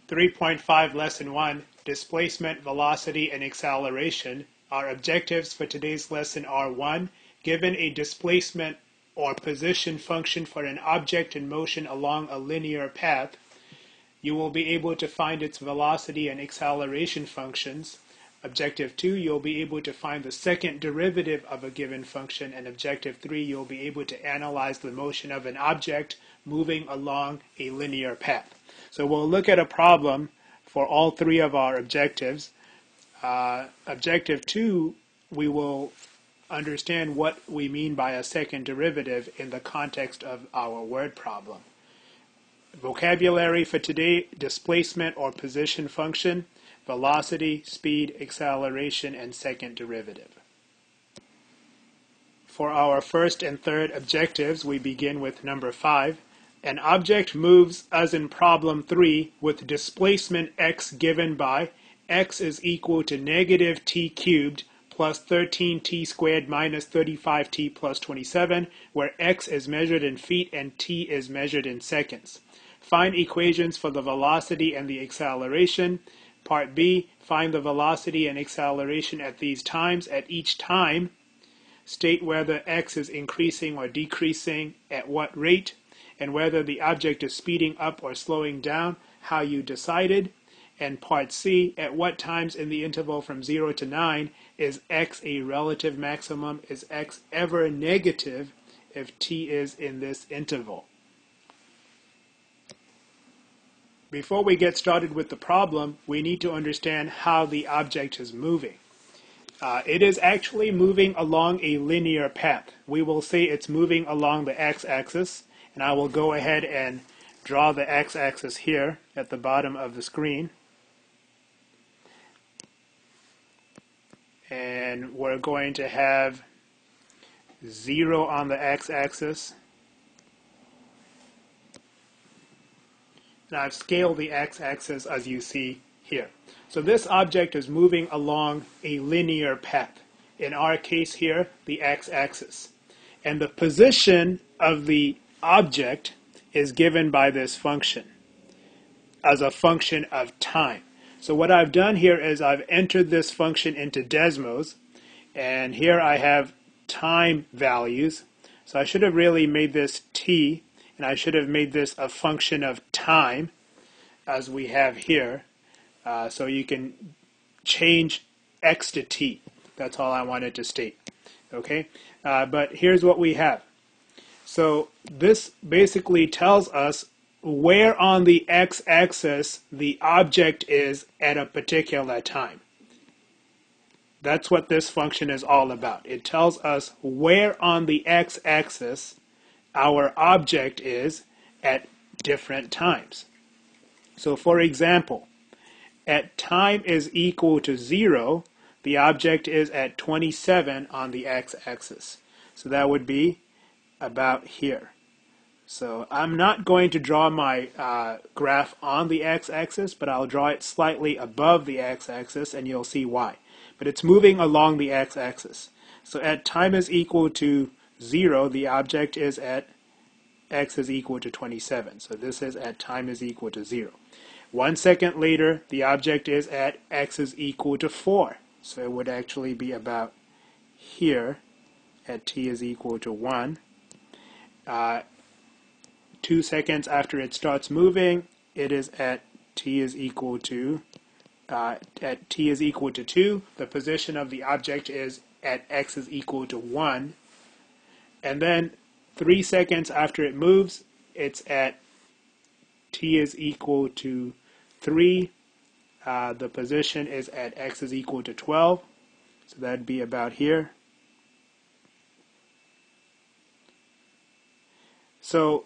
3.5 Lesson 1, Displacement, Velocity, and Acceleration. Our objectives for today's lesson are 1. Given a displacement or position function for an object in motion along a linear path, you will be able to find its velocity and acceleration functions. Objective 2, you'll be able to find the second derivative of a given function. And Objective 3, you'll be able to analyze the motion of an object moving along a linear path. So we'll look at a problem for all three of our objectives. Objective 2, we will understand what we mean by a second derivative in the context of our word problem. Vocabulary for today: displacement or position function, velocity, speed, acceleration, and second derivative. For our first and third objectives, we begin with number 5. An object moves, as in problem 3, with displacement x given by x is equal to negative t cubed plus 13t squared minus 35t plus 27, where x is measured in feet and t is measured in seconds. Find equations for the velocity and the acceleration. Part B, find the velocity and acceleration at these times. At each time, state whether x is increasing or decreasing, at what rate, and whether the object is speeding up or slowing down, how you decided. And part C, at what times in the interval from 0 to 9 is x a relative maximum? Is x ever negative if t is in this interval? Before we get started with the problem, we need to understand how the object is moving. It is actually moving along a linear path. We will say it's moving along the x-axis, and I will go ahead and draw the x-axis here at the bottom of the screen. And we're going to have 0 on the x-axis. And I've scaled the x-axis as you see here. So this object is moving along a linear path. In our case here, the x-axis. And the position of the object is given by this function as a function of time. So what I've done here is I've entered this function into Desmos, and here I have time values. So I should have really made this t, and I should have made this a function of time, as we have here. So you can change x to t. That's all I wanted to state. Okay, but here's what we have. So this basically tells us where on the x-axis the object is at a particular time. That's what this function is all about. It tells us where on the x-axis our object is at different times. So for example, at time is equal to 0, the object is at 27 on the x-axis. So that would be about here. So I'm not going to draw my graph on the x-axis, but I'll draw it slightly above the x-axis, and you'll see why. But it's moving along the x-axis. So at time is equal to 0, the object is at x is equal to 27. So this is at time is equal to 0. 1 second later, the object is at x is equal to 4. So it would actually be about here at t is equal to 1. 2 seconds after it starts moving, it is at t is equal to 2. The position of the object is at x is equal to 1. And then 3 seconds after it moves, it's at t is equal to 3. The position is at x is equal to 12. So that'd be about here. So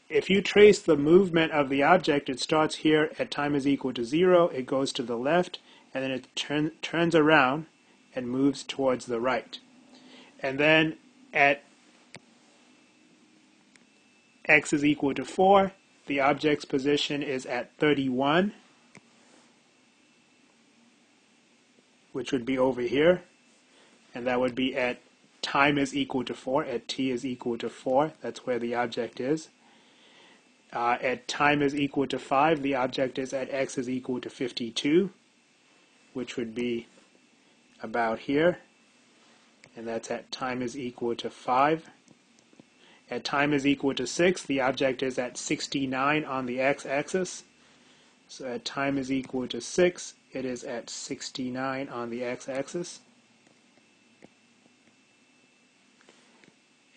if you trace the movement of the object, it starts here at time is equal to 0, it goes to the left, and then it turns around and moves towards the right. And then at x is equal to 4, the object's position is at 31, which would be over here, and that would be at time is equal to 4, at t is equal to 4. That's where the object is. At time is equal to 5, the object is at x is equal to 52, which would be about here, and that's at time is equal to 5. At time is equal to 6, the object is at 69 on the x-axis. So at time is equal to 6, it is at 69 on the x-axis.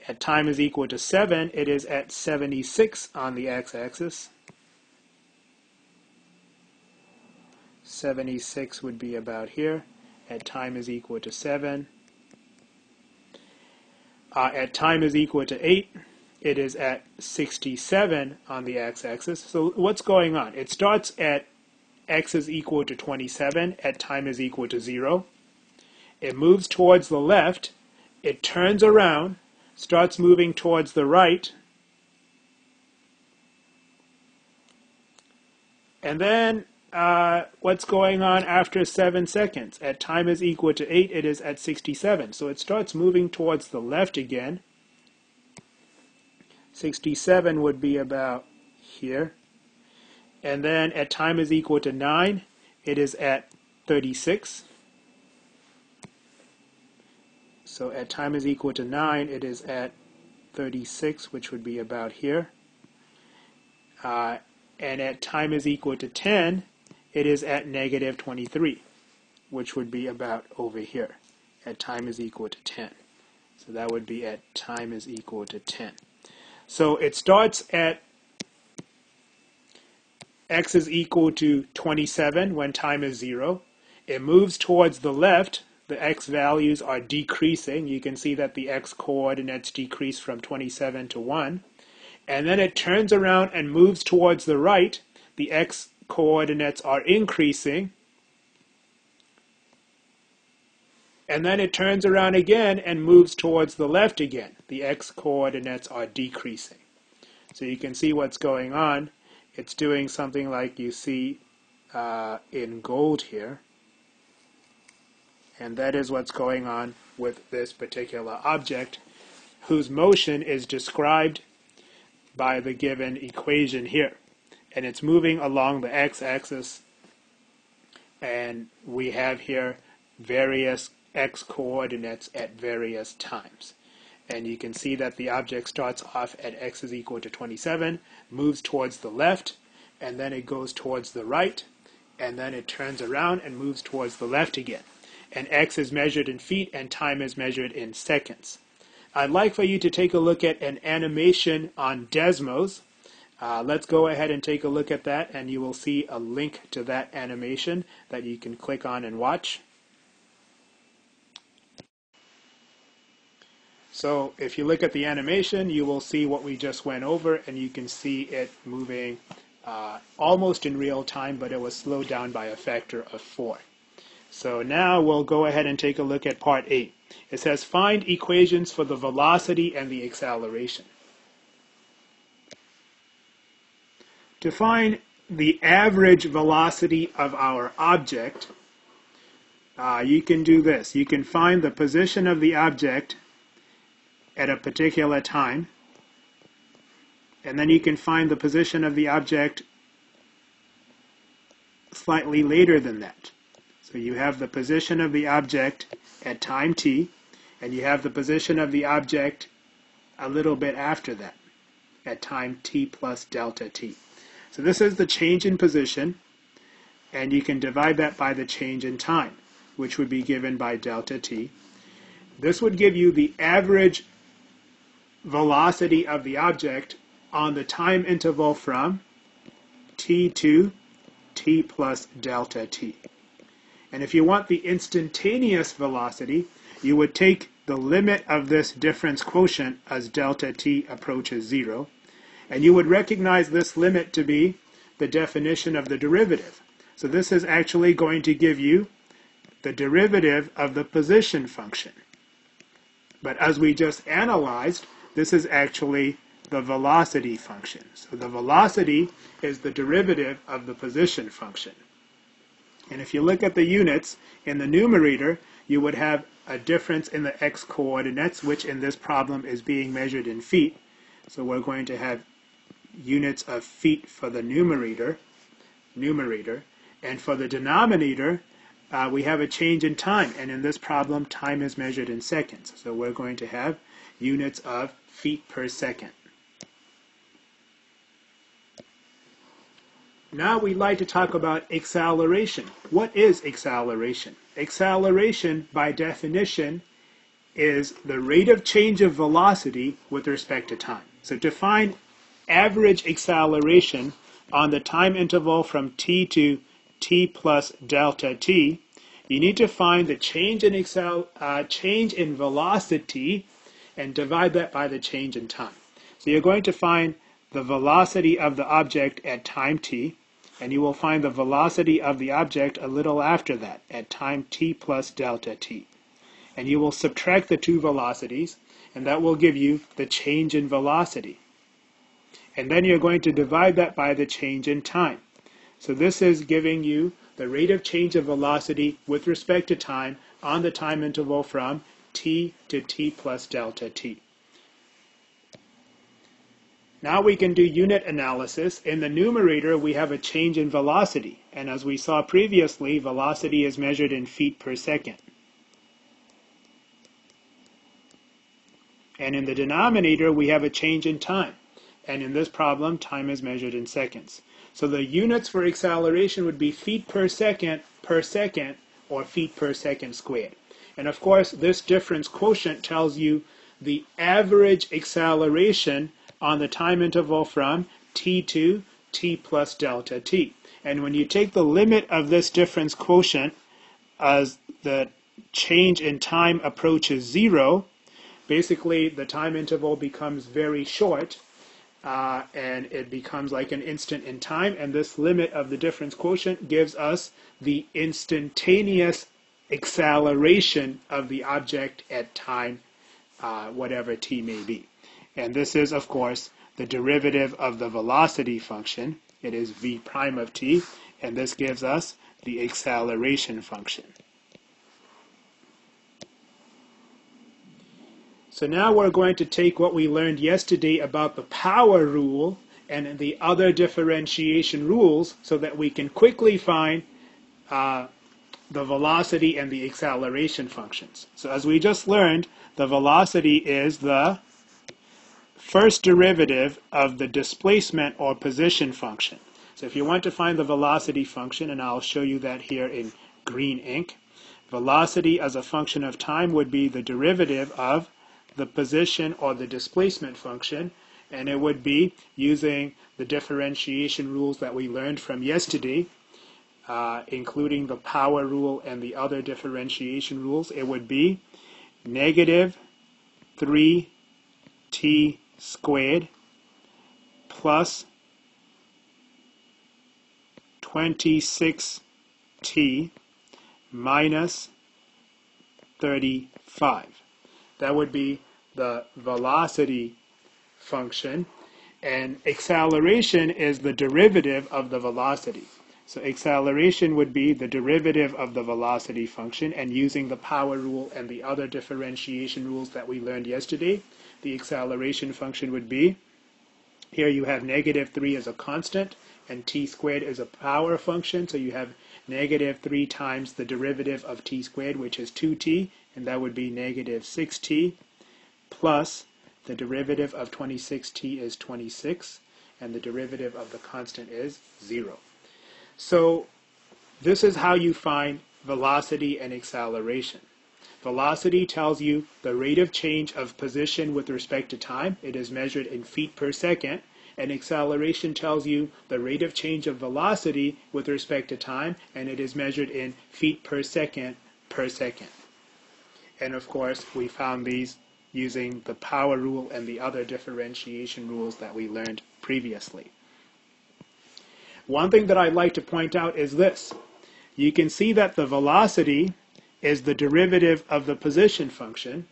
At time is equal to 7, it is at 76 on the x-axis. 76 would be about here. At time is equal to 7. At time is equal to 8, it is at 67 on the x-axis. So what's going on? It starts at x is equal to 27, at time is equal to 0. It moves towards the left, it turns around, starts moving towards the right, and then what's going on after 7 seconds? At time is equal to 8, it is at 67. So it starts moving towards the left again. 67 would be about here. And then at time is equal to 9, it is at 36. So at time is equal to 9, it is at 36, which would be about here. And at time is equal to 10, it is at negative 23, which would be about over here. At time is equal to 10. So that would be at time is equal to 10. So it starts at x is equal to 27 when time is 0. It moves towards the left. The x values are decreasing. You can see that the x coordinates decrease from 27 to 1. And then it turns around and moves towards the right. The x coordinates are increasing. And then it turns around again and moves towards the left again. The x coordinates are decreasing. So you can see what's going on. It's doing something like you see in gold here. And that is what's going on with this particular object, whose motion is described by the given equation here. And it's moving along the x-axis, and we have here various x coordinates at various times. And you can see that the object starts off at x is equal to 27, moves towards the left, and then it goes towards the right, and then it turns around and moves towards the left again. And x is measured in feet and time is measured in seconds. I'd like for you to take a look at an animation on Desmos. Let's go ahead and take a look at that, and you will see a link to that animation that you can click on and watch. So if you look at the animation, you will see what we just went over, and you can see it moving almost in real time, but it was slowed down by a factor of 4. So now we'll go ahead and take a look at part 8. It says, find equations for the velocity and the acceleration. To find the average velocity of our object, you can do this. You can find the position of the object at a particular time, and then you can find the position of the object slightly later than that. So you have the position of the object at time t, and you have the position of the object a little bit after that, at time t plus delta t. So this is the change in position, and you can divide that by the change in time, which would be given by delta t. This would give you the average velocity of the object on the time interval from t to t plus delta t. And if you want the instantaneous velocity, you would take the limit of this difference quotient as delta t approaches 0, and you would recognize this limit to be the definition of the derivative. So this is actually going to give you the derivative of the position function. But as we just analyzed, this is actually the velocity function. So the velocity is the derivative of the position function. And if you look at the units in the numerator, you would have a difference in the x coordinates, which in this problem is being measured in feet. So we're going to have units of feet for the numerator, and for the denominator, we have a change in time, and in this problem, time is measured in seconds. So we're going to have units of feet per second. Now we'd like to talk about acceleration. What is acceleration? Acceleration, by definition, is the rate of change of velocity with respect to time. So to find average acceleration on the time interval from t to t plus delta t, you need to find the change in velocity and divide that by the change in time. So you're going to find the velocity of the object at time t, and you will find the velocity of the object a little after that, at time t plus delta t. And you will subtract the two velocities, and that will give you the change in velocity. And then you're going to divide that by the change in time. So this is giving you the rate of change of velocity with respect to time on the time interval from t to t plus delta t. Now we can do unit analysis. In the numerator, we have a change in velocity. And as we saw previously, velocity is measured in feet per second. And in the denominator, we have a change in time. And in this problem, time is measured in seconds. So the units for acceleration would be feet per second, or feet per second squared. And of course, this difference quotient tells you the average acceleration on the time interval from t to t plus delta t. And when you take the limit of this difference quotient as the change in time approaches 0, basically the time interval becomes very short, and it becomes like an instant in time, and this limit of the difference quotient gives us the instantaneous acceleration of the object at time, whatever t may be. And this is, of course, the derivative of the velocity function. It is v prime of t, and this gives us the acceleration function. So now we're going to take what we learned yesterday about the power rule and the other differentiation rules so that we can quickly find the velocity and the acceleration functions. So as we just learned, the velocity is the first derivative of the displacement or position function. So if you want to find the velocity function, and I'll show you that here in green ink, velocity as a function of time would be the derivative of the position or the displacement function, and it would be using the differentiation rules that we learned from yesterday, including the power rule and the other differentiation rules. It would be negative 3t squared plus 26t minus 35. That would be the velocity function, and acceleration is the derivative of the velocity. So acceleration would be the derivative of the velocity function, and using the power rule and the other differentiation rules that we learned yesterday, the acceleration function would be, here you have negative 3 as a constant, and t squared is a power function, so you have negative 3 times the derivative of t squared, which is 2t, and that would be negative 6t, plus the derivative of 26t is 26, and the derivative of the constant is 0. So this is how you find velocity and acceleration. Velocity tells you the rate of change of position with respect to time. It is measured in feet per second. And acceleration tells you the rate of change of velocity with respect to time, and it is measured in feet per second per second. And of course, we found these using the power rule and the other differentiation rules that we learned previously. One thing that I'd like to point out is this. You can see that the velocity is the derivative of the position function,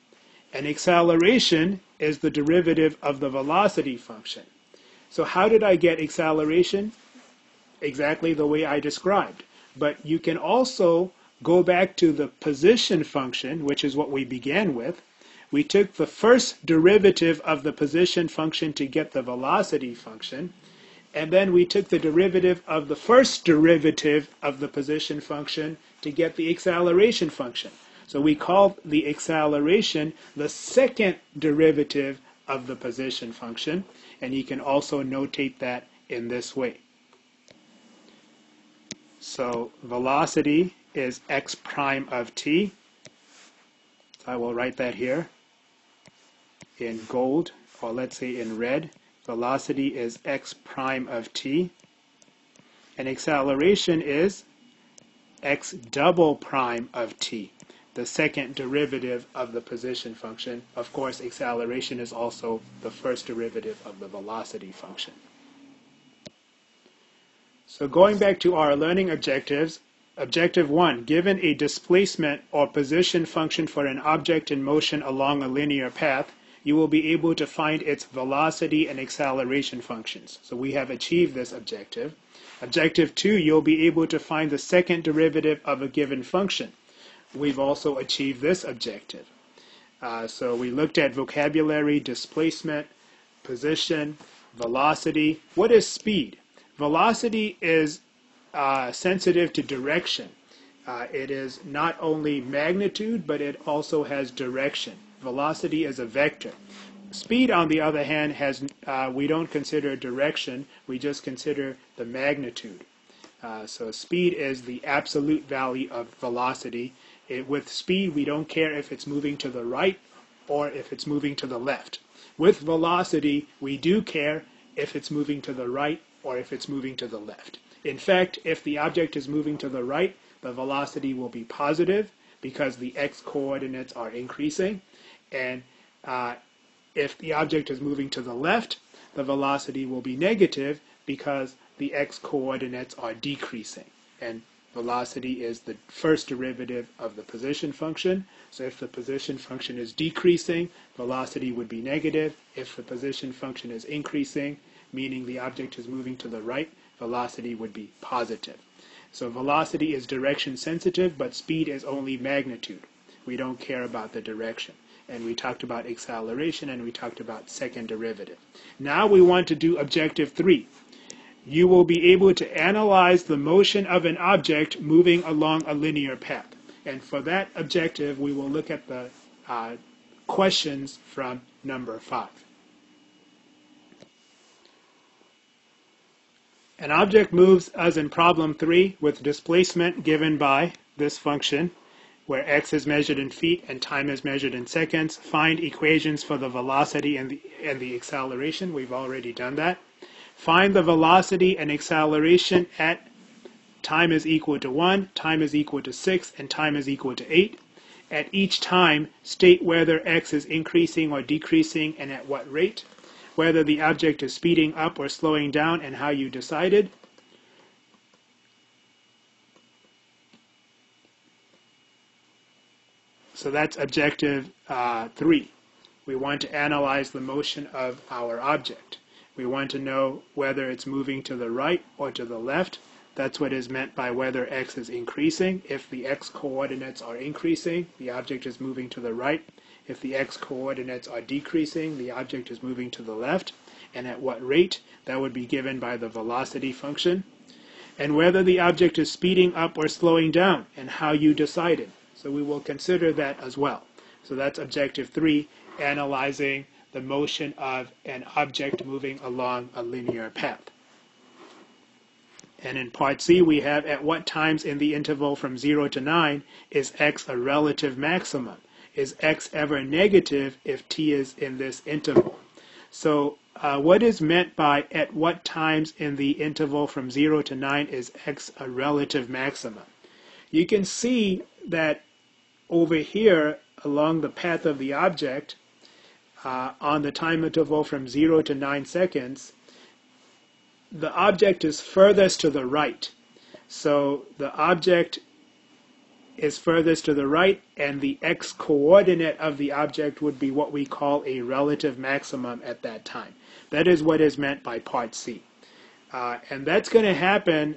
and acceleration is the derivative of the velocity function. So how did I get acceleration? Exactly the way I described. But you can also go back to the position function, which is what we began with, we took the first derivative of the position function to get the velocity function, and then we took the derivative of the first derivative of the position function to get the acceleration function. So we call the acceleration the second derivative of the position function, and you can also notate that in this way. So velocity is x prime of t. So I will write that here in gold, or let's say in red. Velocity is x prime of t, and acceleration is x double prime of t, the second derivative of the position function. Of course, acceleration is also the first derivative of the velocity function. So going back to our learning objectives, Objective 1, given a displacement or position function for an object in motion along a linear path, you will be able to find its velocity and acceleration functions. So we have achieved this objective. Objective 2, you'll be able to find the second derivative of a given function. We've also achieved this objective. So we looked at vocabulary, displacement, position, velocity. What is speed? Velocity is sensitive to direction. It is not only magnitude, but it also has direction. Velocity is a vector. Speed, on the other hand, has we don't consider direction, we just consider the magnitude. So speed is the absolute value of velocity. With speed, we don't care if it's moving to the right or if it's moving to the left. With velocity, we do care if it's moving to the right or if it's moving to the left. In fact, if the object is moving to the right, the velocity will be positive because the x coordinates are increasing. And if the object is moving to the left, the velocity will be negative because the x coordinates are decreasing. And velocity is the first derivative of the position function. So if the position function is decreasing, velocity would be negative. If the position function is increasing, meaning the object is moving to the right, velocity would be positive. So velocity is direction sensitive, but speed is only magnitude. We don't care about the direction. And we talked about acceleration, and we talked about second derivative. Now we want to do objective 3. You will be able to analyze the motion of an object moving along a linear path. And for that objective, we will look at the questions from number 5. An object moves, as in problem 3, with displacement given by this function, where x is measured in feet and time is measured in seconds. Find equations for the velocity and the acceleration. We've already done that. Find the velocity and acceleration at time is equal to 1, time is equal to 6, and time is equal to 8. At each time, state whether x is increasing or decreasing and at what rate, whether the object is speeding up or slowing down and how you decided. So that's objective 3. We want to analyze the motion of our object. We want to know whether it's moving to the right or to the left. That's what is meant by whether x is increasing. If the x coordinates are increasing, the object is moving to the right. If the x coordinates are decreasing, the object is moving to the left. And at what rate, that would be given by the velocity function. And whether the object is speeding up or slowing down and how you decided. So we will consider that as well. So that's objective 3, analyzing the motion of an object moving along a linear path. And in part C, we have at what times in the interval from 0 to 9 is x a relative maximum? Is x ever negative if t is in this interval? So what is meant by at what times in the interval from 0 to 9 is x a relative maximum? You can see that over here along the path of the object, on the time interval from 0 to 9 seconds, the object is furthest to the right. So the object is furthest to the right, and the x coordinate of the object would be what we call a relative maximum at that time. That is what is meant by part C. And that's going to happen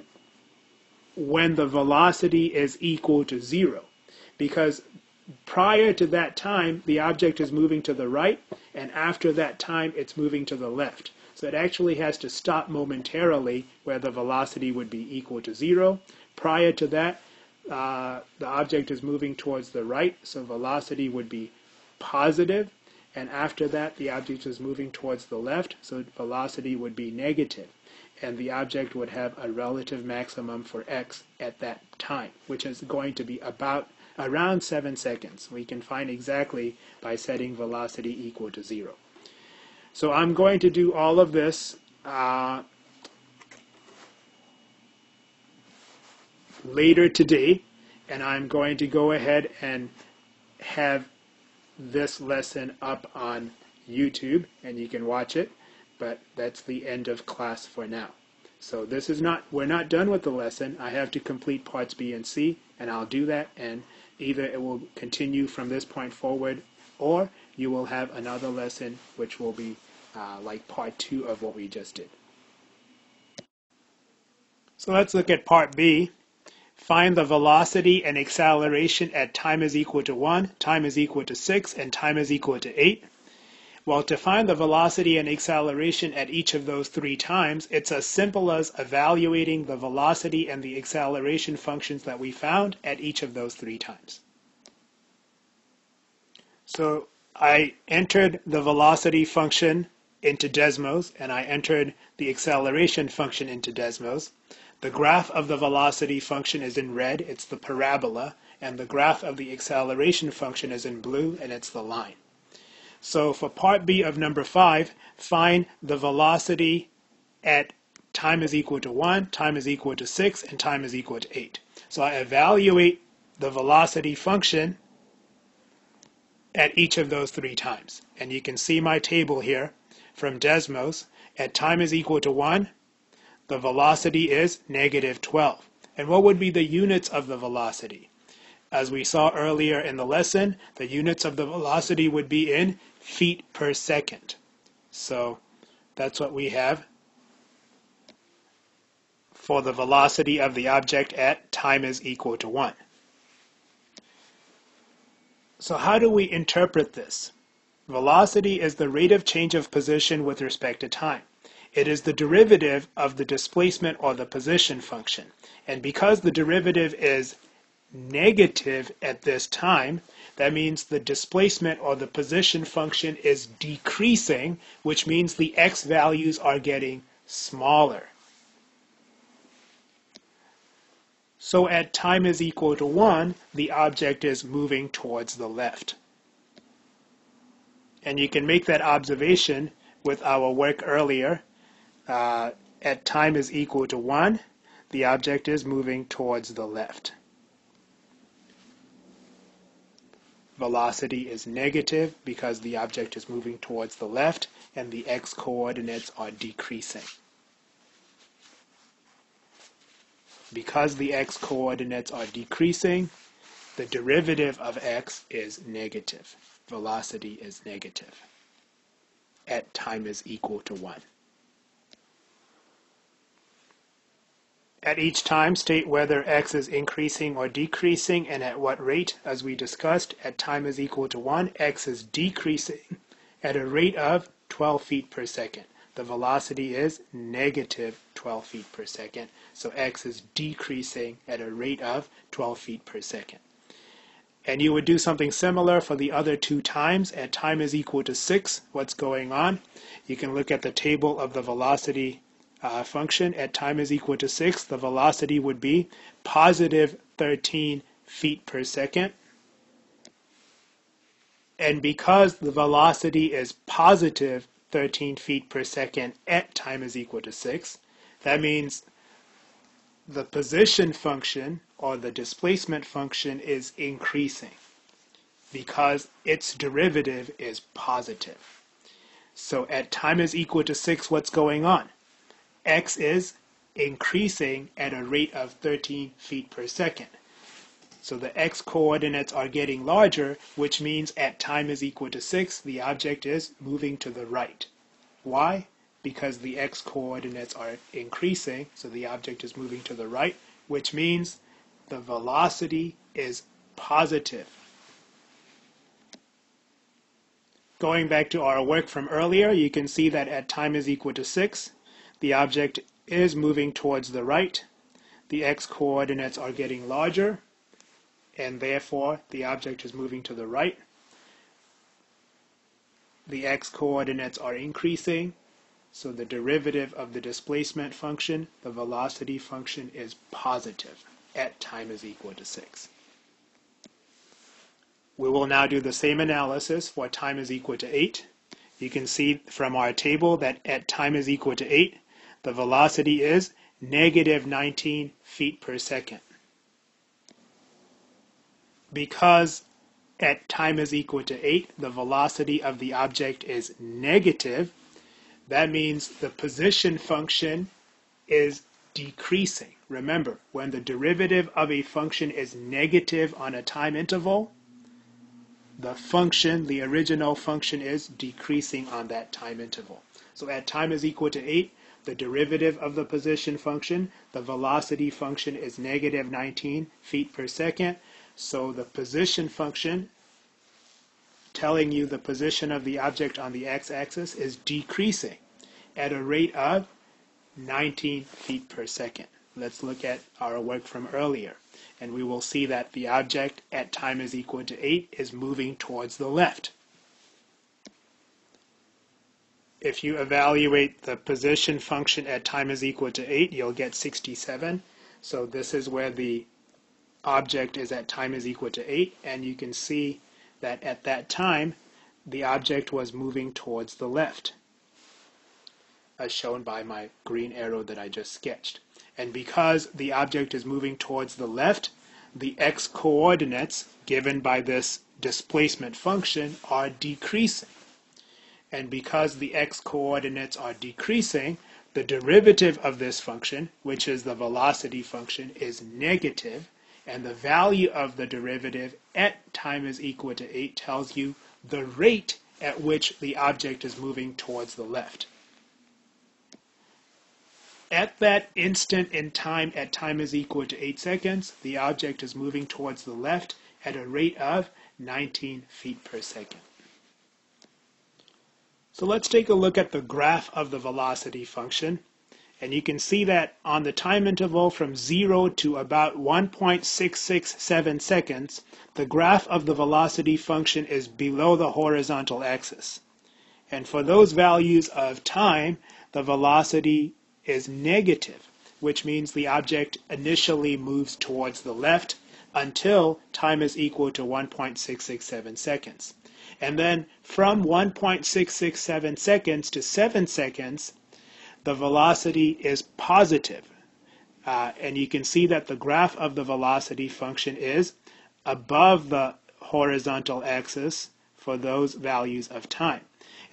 when the velocity is equal to 0. Because prior to that time, the object is moving to the right, and after that time, it's moving to the left. So it actually has to stop momentarily where the velocity would be equal to 0. Prior to that, the object is moving towards the right, so velocity would be positive. And after that, the object is moving towards the left, so velocity would be negative. And the object would have a relative maximum for x at that time, which is going to be around 7 seconds. We can find exactly by setting velocity equal to 0. So I'm going to do all of this later today, and I'm going to go ahead and have this lesson up on YouTube, and you can watch it, but that's the end of class for now. So this is we're not done with the lesson. I have to complete parts B and C, and I'll do that, and either it will continue from this point forward, or you will have another lesson which will be like part 2 of what we just did. So let's look at part B. Find the velocity and acceleration at time is equal to 1, time is equal to 6, and time is equal to 8. Well, to find the velocity and acceleration at each of those 3 times, it's as simple as evaluating the velocity and the acceleration functions that we found at each of those 3 times. So I entered the velocity function into Desmos, and I entered the acceleration function into Desmos. The graph of the velocity function is in red, it's the parabola, and the graph of the acceleration function is in blue, and it's the line. So for part B of number 5, find the velocity at time is equal to 1, time is equal to 6, and time is equal to 8. So I evaluate the velocity function at each of those 3 times. And you can see my table here from Desmos. At time is equal to 1, the velocity is negative 12. And what would be the units of the velocity? As we saw earlier in the lesson, the units of the velocity would be in feet per second. So that's what we have for the velocity of the object at time is equal to 1. So how do we interpret this? Velocity is the rate of change of position with respect to time. It is the derivative of the displacement or the position function. And because the derivative is negative at this time, that means the displacement or the position function is decreasing, which means the x values are getting smaller. So at time is equal to 1, the object is moving towards the left. And you can make that observation with our work earlier. At time is equal to 1, the object is moving towards the left. Velocity is negative because the object is moving towards the left, and the x coordinates are decreasing. Because the x coordinates are decreasing, the derivative of x is negative. Velocity is negative at time is equal to 1. At each time, state whether x is increasing or decreasing and at what rate. As we discussed, at time is equal to 1, x is decreasing at a rate of 12 feet per second. The velocity is negative 12 feet per second, so x is decreasing at a rate of 12 feet per second. And you would do something similar for the other 2 times. At time is equal to 6, what's going on? You can look at the table of the velocity function. At time is equal to 6, the velocity would be positive 13 feet per second. And because the velocity is positive 13 feet per second at time is equal to 6, that means the position function or the displacement function is increasing because its derivative is positive. So at time is equal to 6, what's going on? X is increasing at a rate of 13 feet per second. So the x coordinates are getting larger, which means at time is equal to 6, the object is moving to the right. Why? Because the x coordinates are increasing, so the object is moving to the right, which means the velocity is positive. Going back to our work from earlier, you can see that at time is equal to 6, the object is moving towards the right. The x-coordinates are getting larger, and therefore the object is moving to the right. The x-coordinates are increasing, so the derivative of the displacement function, the velocity function, is positive at time is equal to 6. We will now do the same analysis for time is equal to 8. You can see from our table that at time is equal to 8, the velocity is negative 19 feet per second. Because at time is equal to 8, the velocity of the object is negative, that means the position function is decreasing. Remember, when the derivative of a function is negative on a time interval, the function, the original function, is decreasing on that time interval. So at time is equal to 8, the derivative of the position function, the velocity function, is negative 19 feet per second. So the position function, telling you the position of the object on the x-axis, is decreasing at a rate of 19 feet per second. Let's look at our work from earlier, and we will see that the object at time is equal to 8 is moving towards the left. If you evaluate the position function at time is equal to 8, you'll get 67. So this is where the object is at time is equal to 8, and you can see that at that time the object was moving towards the left, as shown by my green arrow that I just sketched. And because the object is moving towards the left, the x-coordinates given by this displacement function are decreasing. And because the x-coordinates are decreasing, the derivative of this function, which is the velocity function, is negative, and the value of the derivative at time is equal to 8 tells you the rate at which the object is moving towards the left. At that instant in time, at time is equal to 8 seconds, the object is moving towards the left at a rate of 19 feet per second. So let's take a look at the graph of the velocity function. And you can see that on the time interval from 0 to about 1.667 seconds, the graph of the velocity function is below the horizontal axis. And for those values of time, the velocity is negative, which means the object initially moves towards the left until time is equal to 1.667 seconds. And then from 1.667 seconds to 7 seconds, the velocity is positive. And you can see that the graph of the velocity function is above the horizontal axis for those values of time.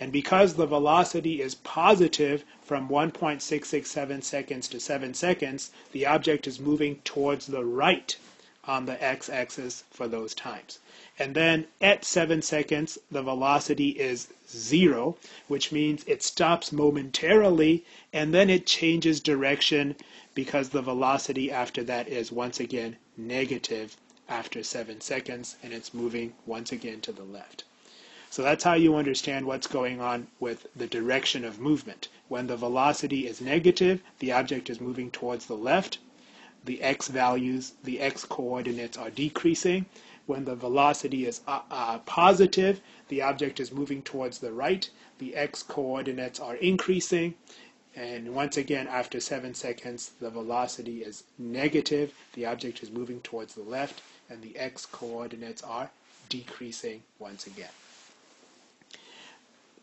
And because the velocity is positive from 1.667 seconds to 7 seconds, the object is moving towards the right on the x-axis for those times. And then at 7 seconds, the velocity is 0, which means it stops momentarily, and then it changes direction because the velocity after that is once again negative after 7 seconds, and it's moving once again to the left. So that's how you understand what's going on with the direction of movement. When the velocity is negative, the object is moving towards the left. The x values, the x coordinates are decreasing. When the velocity is positive, the object is moving towards the right. The x coordinates are increasing. And once again, after 7 seconds, the velocity is negative. The object is moving towards the left, and the x coordinates are decreasing once again.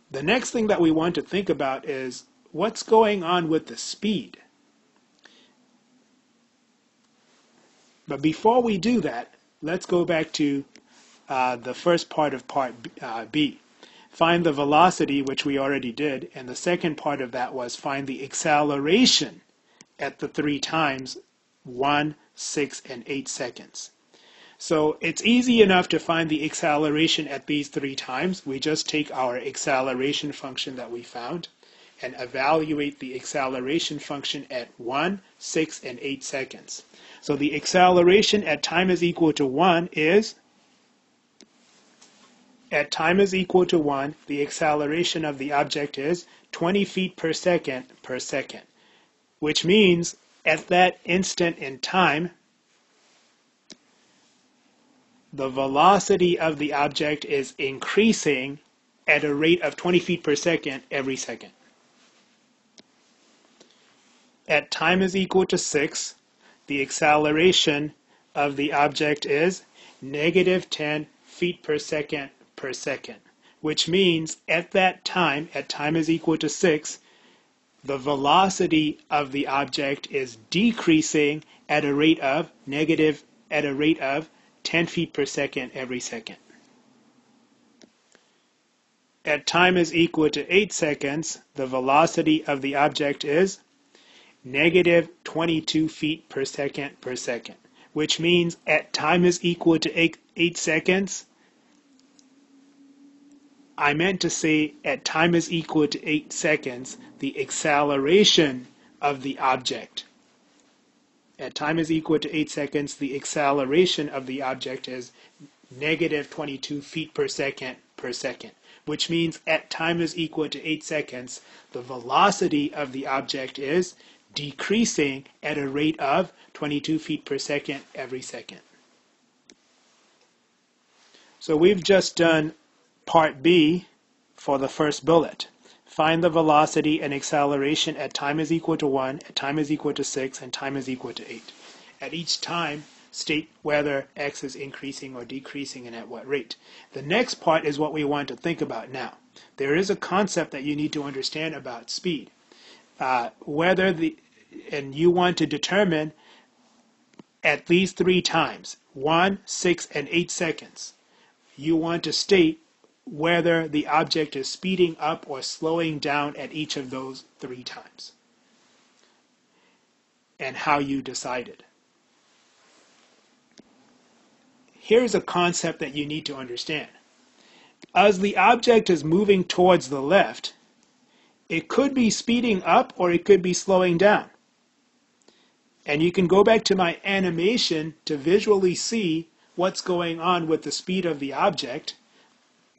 The next thing that we want to think about is what's going on with the speed. But before we do that, let's go back to the first part of part B. Find the velocity, which we already did, and the second part of that was find the acceleration at the 3 times, 1, 6, and 8 seconds. So it's easy enough to find the acceleration at these 3 times. We just take our acceleration function that we found and evaluate the acceleration function at 1, 6, and 8 seconds. So the acceleration at time is equal to 1 is At time is equal to 1, the acceleration of the object is 20 feet per second, which means at that instant in time, the velocity of the object is increasing at a rate of 20 feet per second every second. At time is equal to 6, the acceleration of the object is negative 10 feet per second, which means at that time, at time is equal to 6, the velocity of the object is decreasing at a rate of 10 feet per second every second. At time is equal to 8 seconds, the velocity of the object is negative 22 feet per second, which means at time is equal to 8 seconds, I meant to say at time is equal to 8 seconds, the acceleration of the object. At time is equal to 8 seconds, the acceleration of the object is negative 22 feet per second, which means at time is equal to 8 seconds, the velocity of the object is decreasing at a rate of 22 feet per second every second. So we've just done part B for the first bullet. Find the velocity and acceleration at time is equal to 1, at time is equal to 6, and time is equal to 8. At each time, state whether x is increasing or decreasing and at what rate. The next part is what we want to think about now. There is a concept that you need to understand about speed. And you want to determine at least 3 times, 1, 6, and 8 seconds. You want to state whether the object is speeding up or slowing down at each of those 3 times, and how you decided. Here's a concept that you need to understand. As the object is moving towards the left, it could be speeding up or it could be slowing down. And you can go back to my animation to visually see what's going on with the speed of the object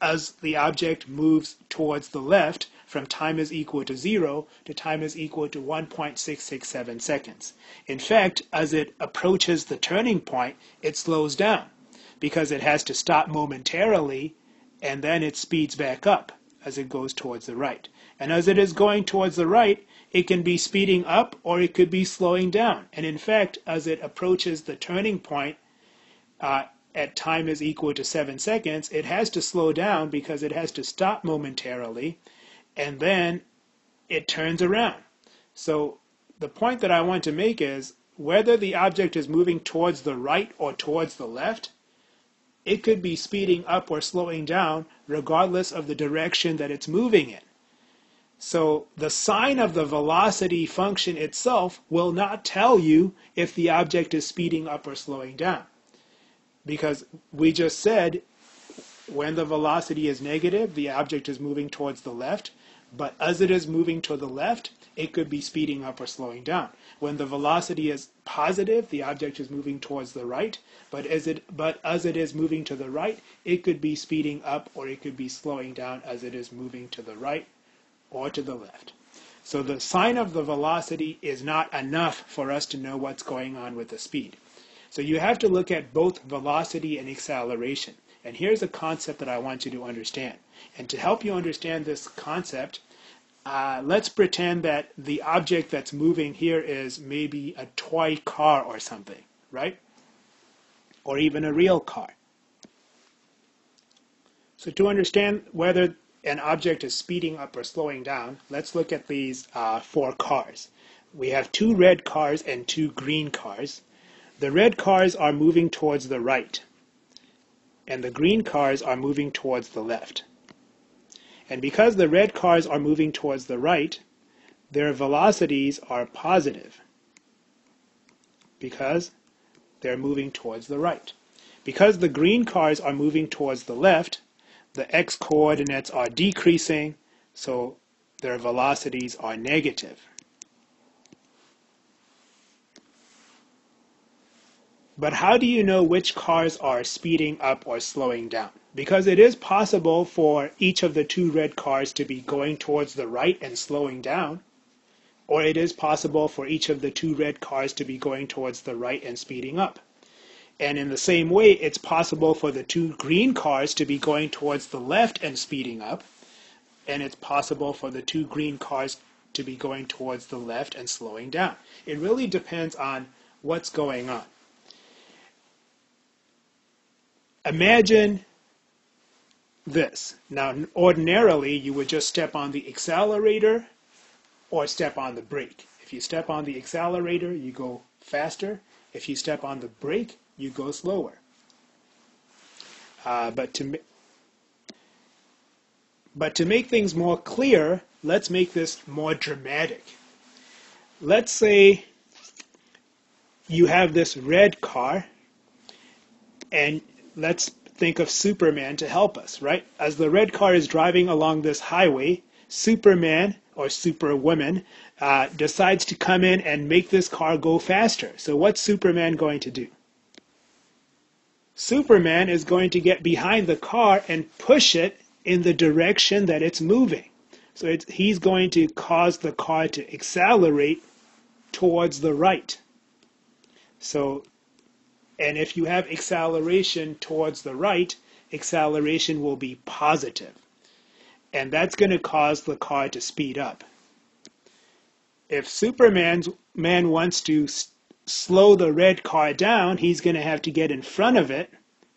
as the object moves towards the left from time is equal to 0 to time is equal to 1.667 seconds. In fact, as it approaches the turning point, it slows down because it has to stop momentarily and then it speeds back up as it goes towards the right. And as it is going towards the right, it can be speeding up or it could be slowing down. And in fact, as it approaches the turning point, at time is equal to 7 seconds, it has to slow down because it has to stop momentarily, and then it turns around. So the point that I want to make is whether the object is moving towards the right or towards the left, it could be speeding up or slowing down regardless of the direction that it's moving in. So the sign of the velocity function itself will not tell you if the object is speeding up or slowing down. Because we just said when the velocity is negative, the object is moving towards the left. But as it is moving to the left, it could be speeding up or slowing down. When the velocity is positive, the object is moving towards the right. But as it is moving to the right, it could be speeding up or it could be slowing down as it is moving to the right or to the left. So the sign of the velocity is not enough for us to know what's going on with the speed. So you have to look at both velocity and acceleration. And here's a concept that I want you to understand. And to help you understand this concept, let's pretend that the object that's moving here is maybe a toy car or something, right? Or even a real car. So to understand whether an object is speeding up or slowing down, let's look at these 4 cars. We have 2 red cars and 2 green cars. The red cars are moving towards the right, and the green cars are moving towards the left. And because the red cars are moving towards the right, their velocities are positive because they're moving towards the right. Because the green cars are moving towards the left, the x-coordinates are decreasing, so their velocities are negative. But how do you know which cars are speeding up or slowing down? because it is possible for each of the two red cars to be going towards the right and slowing down, or it is possible for each of the two red cars to be going towards the right and speeding up. And in the same way, it's possible for the two green cars to be going towards the left and speeding up, and it's possible for the two green cars to be going towards the left and slowing down. It really depends on what's going on. Imagine this. Now, ordinarily, you would just step on the accelerator or step on the brake. If you step on the accelerator, you go faster. If you step on the brake, you go slower. But to make things more clear, let's make this more dramatic. Let's say you have this red car, and let's think of Superman to help us, right? As the red car is driving along this highway, Superman or Superwoman decides to come in and make this car go faster. So what's Superman going to do? Superman is going to get behind the car and push it in the direction that it's moving. So he's going to cause the car to accelerate towards the right. And if you have acceleration towards the right, acceleration will be positive. And that's going to cause the car to speed up. If Superman wants to slow the red car down, he's going to have to get in front of it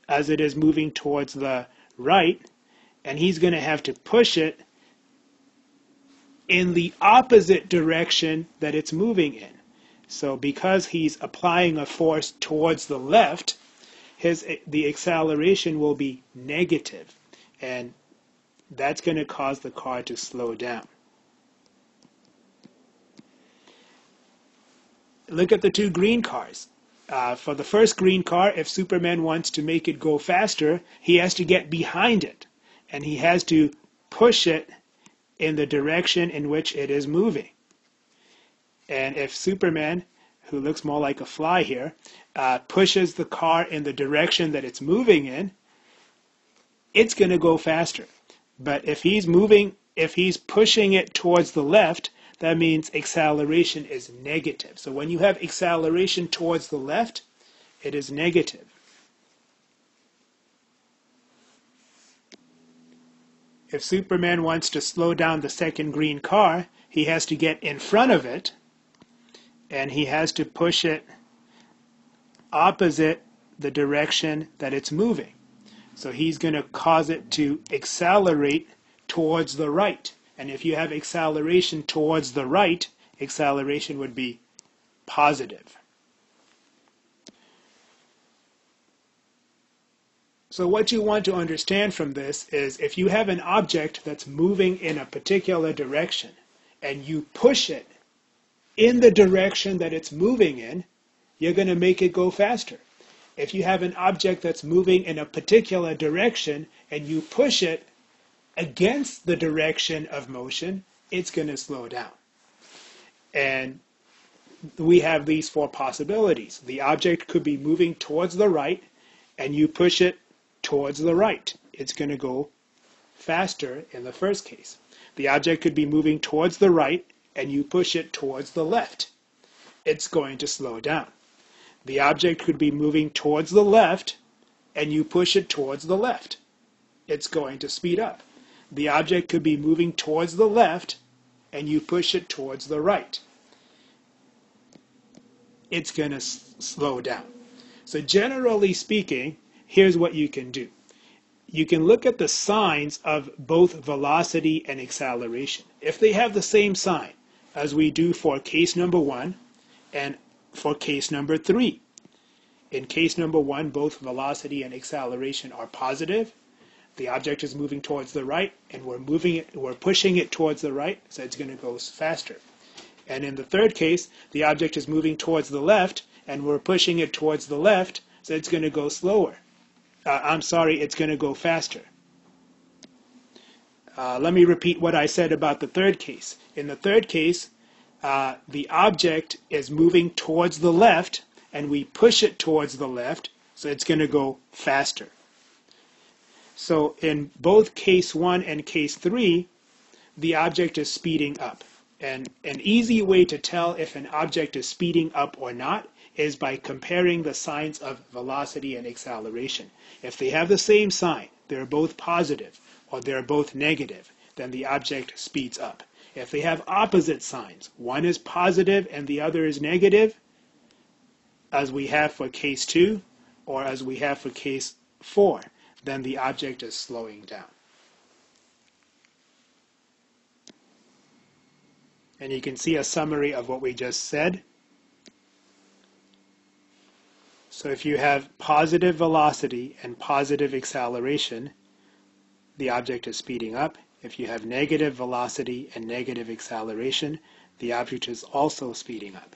as it is moving towards the right, and he's going to have to push it in the opposite direction that it's moving in. So because he's applying a force towards the left, the acceleration will be negative, and that's going to cause the car to slow down. Look at the two green cars. For the first green car, if Superman wants to make it go faster, he has to get behind it, and he has to push it in the direction in which it is moving. And if Superman, who looks more like a fly here, pushes the car in the direction that it's moving in, it's going to go faster. But if he's pushing it towards the left, that means acceleration is negative. So when you have acceleration towards the left, it is negative. If Superman wants to slow down the second green car, he has to get in front of it, and he has to push it opposite the direction that it's moving. So he's going to cause it to accelerate towards the right. And if you have acceleration towards the right, acceleration would be positive. So what you want to understand from this is if you have an object that's moving in a particular direction and you push it in the direction that it's moving in, you're going to make it go faster. If you have an object that's moving in a particular direction and you push it against the direction of motion, it's going to slow down. And we have these four possibilities. The object could be moving towards the right, and you push it towards the right. It's going to go faster in the first case. The object could be moving towards the right, and you push it towards the left. It's going to slow down. The object could be moving towards the left, and you push it towards the left. It's going to speed up. The object could be moving towards the left, and you push it towards the right. It's going to slow down. So generally speaking, here's what you can do. You can look at the signs of both velocity and acceleration. If they have the same sign, as we do for case number 1 and for case number 3. In case number 1, both velocity and acceleration are positive. The object is moving towards the right, and we're pushing it towards the right, so it's going to go faster. And in the third case, the object is moving towards the left, and we're pushing it towards the left, so it's going to go slower. It's going to go faster. Let me repeat what I said about the third case. In the third case, the object is moving towards the left, and we push it towards the left, so it's going to go faster. So in both case 1 and case 3, the object is speeding up. And an easy way to tell if an object is speeding up or not is by comparing the signs of velocity and acceleration. If they have the same sign, they're both positive, or they're both negative, then the object speeds up. If they have opposite signs, one is positive and the other is negative, as we have for case 2, or as we have for case 4, then the object is slowing down. And you can see a summary of what we just said. So if you have positive velocity and positive acceleration, the object is speeding up. If you have negative velocity and negative acceleration, the object is also speeding up.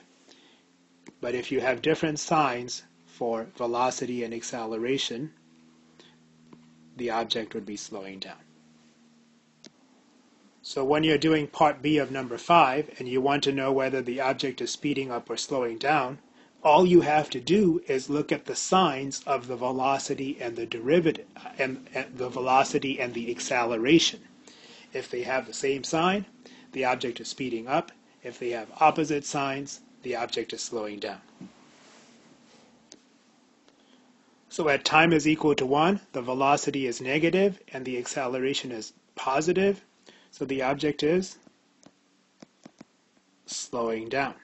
But if you have different signs for velocity and acceleration, the object would be slowing down. So when you're doing part B of number 5 and you want to know whether the object is speeding up or slowing down, all you have to do is look at the signs of the velocity and the derivative, and the velocity and the acceleration. If they have the same sign, the object is speeding up. If they have opposite signs, the object is slowing down. So at time is equal to 1, the velocity is negative and the acceleration is positive. So the object is slowing down.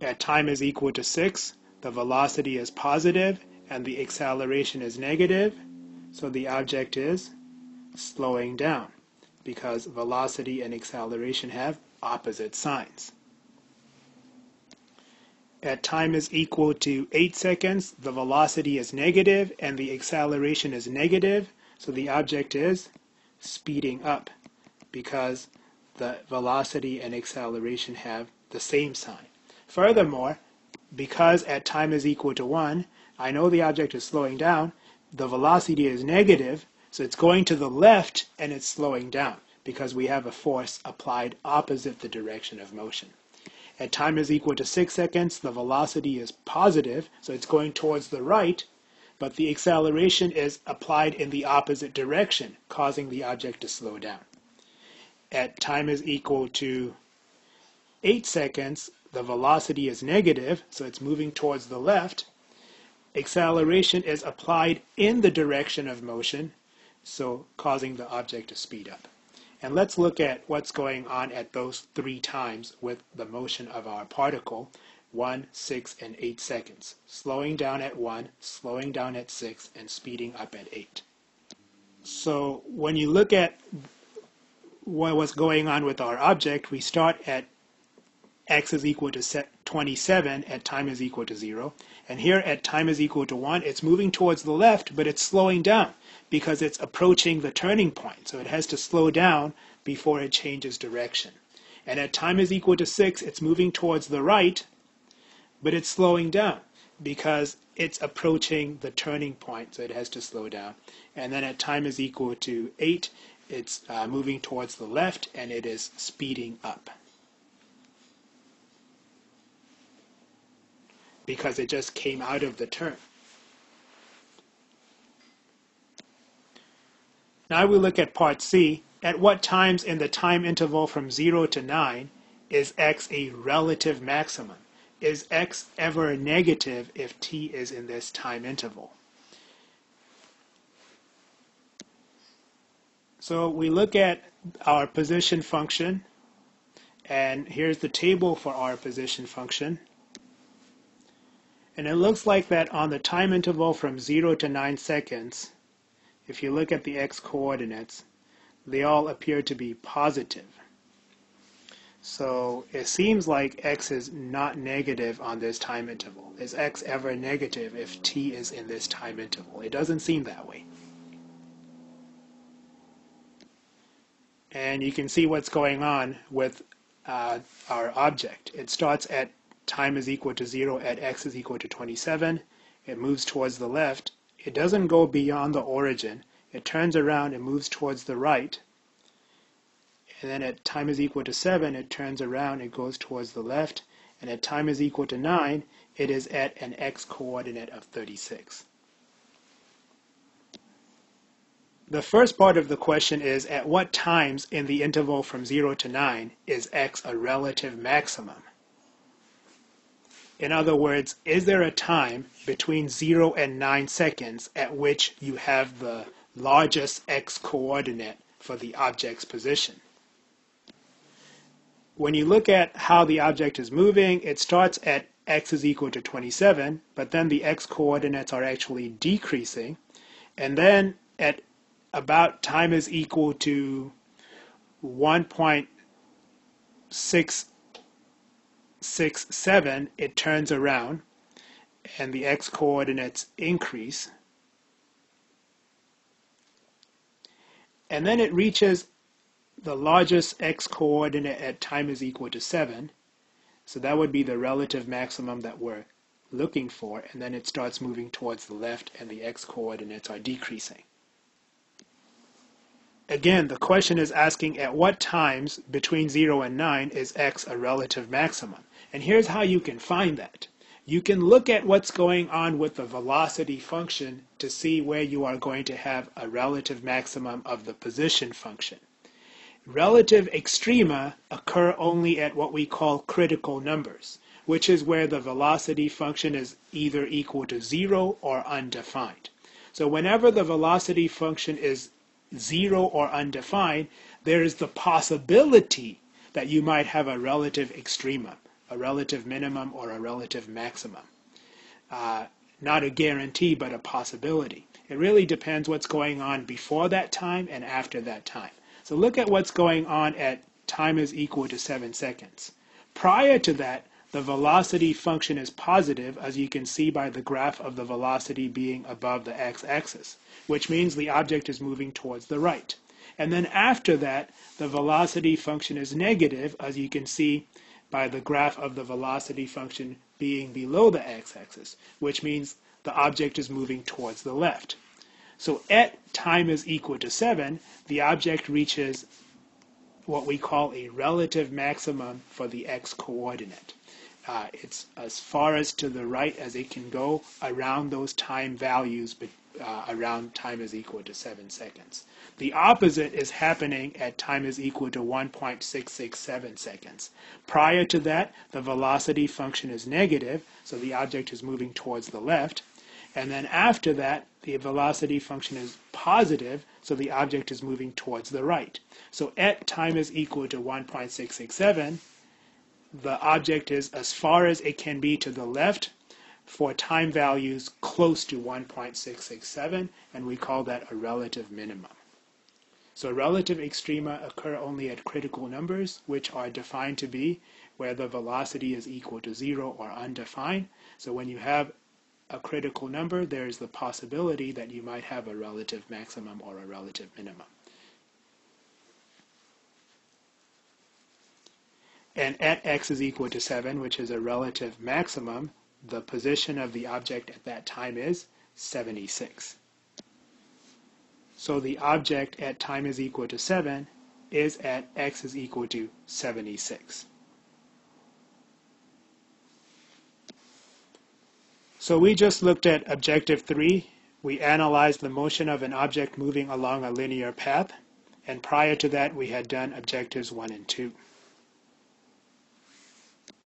At time is equal to 6, the velocity is positive and the acceleration is negative. So the object is slowing down because velocity and acceleration have opposite signs. At time is equal to 8 seconds, the velocity is negative and the acceleration is negative. So the object is speeding up because the velocity and acceleration have the same sign. Furthermore, because at time is equal to 1, I know the object is slowing down. The velocity is negative, so it's going to the left and it's slowing down because we have a force applied opposite the direction of motion. At time is equal to 6 seconds, the velocity is positive, so it's going towards the right, but the acceleration is applied in the opposite direction, causing the object to slow down. At time is equal to 8 seconds, the velocity is negative, so it's moving towards the left. Acceleration is applied in the direction of motion, so causing the object to speed up. And let's look at what's going on at those 3 times with the motion of our particle. 1, 6, and 8 seconds. Slowing down at 1, slowing down at 6, and speeding up at 8. So when you look at what was going on with our object, we start at x is equal to 27 at time is equal to 0. And here at time is equal to 1, it's moving towards the left, but it's slowing down because it's approaching the turning point. So it has to slow down before it changes direction. And at time is equal to 6, it's moving towards the right, but it's slowing down because it's approaching the turning point, so it has to slow down. And then at time is equal to 8, it's moving towards the left, and it is speeding up because it just came out of the turn. Now we look at part C. At what times in the time interval from 0 to 9 is x a relative maximum? Is x ever negative if t is in this time interval? So we look at our position function, and here's the table for our position function. And it looks like that on the time interval from 0 to 9 seconds, if you look at the x coordinates, they all appear to be positive. So it seems like x is not negative on this time interval. Is x ever negative if t is in this time interval? It doesn't seem that way. And you can see what's going on with our object. It starts at time is equal to 0 at x is equal to 27. It moves towards the left. It doesn't go beyond the origin. It turns around and moves towards the right. And then at time is equal to 7, it turns around, it goes towards the left. And at time is equal to 9, it is at an x coordinate of 36. The first part of the question is, at what times in the interval from 0 to 9 is x a relative maximum? In other words, is there a time between 0 and 9 seconds at which you have the largest x coordinate for the object's position? When you look at how the object is moving, it starts at x is equal to 27, but then the x coordinates are actually decreasing, and then at about time is equal to 1.667, it turns around and the x coordinates increase, and then it reaches the largest x coordinate at time is equal to 7. So that would be the relative maximum that we're looking for, and then it starts moving towards the left and the x coordinates are decreasing. Again, the question is asking at what times between 0 and 9 is x a relative maximum? And here's how you can find that. You can look at what's going on with the velocity function to see where you are going to have a relative maximum of the position function. Relative extrema occur only at what we call critical numbers, which is where the velocity function is either equal to 0 or undefined. So whenever the velocity function is 0 or undefined, there is the possibility that you might have a relative extremum, a relative minimum, or a relative maximum. Not a guarantee, but a possibility. It really depends what's going on before that time and after that time. So look at what's going on at time is equal to 7 seconds. Prior to that, the velocity function is positive, as you can see by the graph of the velocity being above the x-axis, which means the object is moving towards the right. And then after that, the velocity function is negative, as you can see by the graph of the velocity function being below the x-axis, which means the object is moving towards the left. So at time is equal to 7, the object reaches what we call a relative maximum for the x coordinate. It's as far as to the right as it can go around those time values, but around time is equal to 7 seconds. The opposite is happening at time is equal to 1.667 seconds. Prior to that, the velocity function is negative, so the object is moving towards the left. And then after that, the velocity function is positive, so the object is moving towards the right. So at time is equal to 1.667, the object is as far as it can be to the left for time values close to 1.667, and we call that a relative minimum. So relative extrema occur only at critical numbers, which are defined to be where the velocity is equal to 0 or undefined. So when you have a critical number, there is the possibility that you might have a relative maximum or a relative minimum. And at x is equal to 7, which is a relative maximum, the position of the object at that time is 76. So the object at time is equal to 7 is at x is equal to 76. So we just looked at objective 3. We analyzed the motion of an object moving along a linear path. And prior to that, we had done objectives 1 and 2.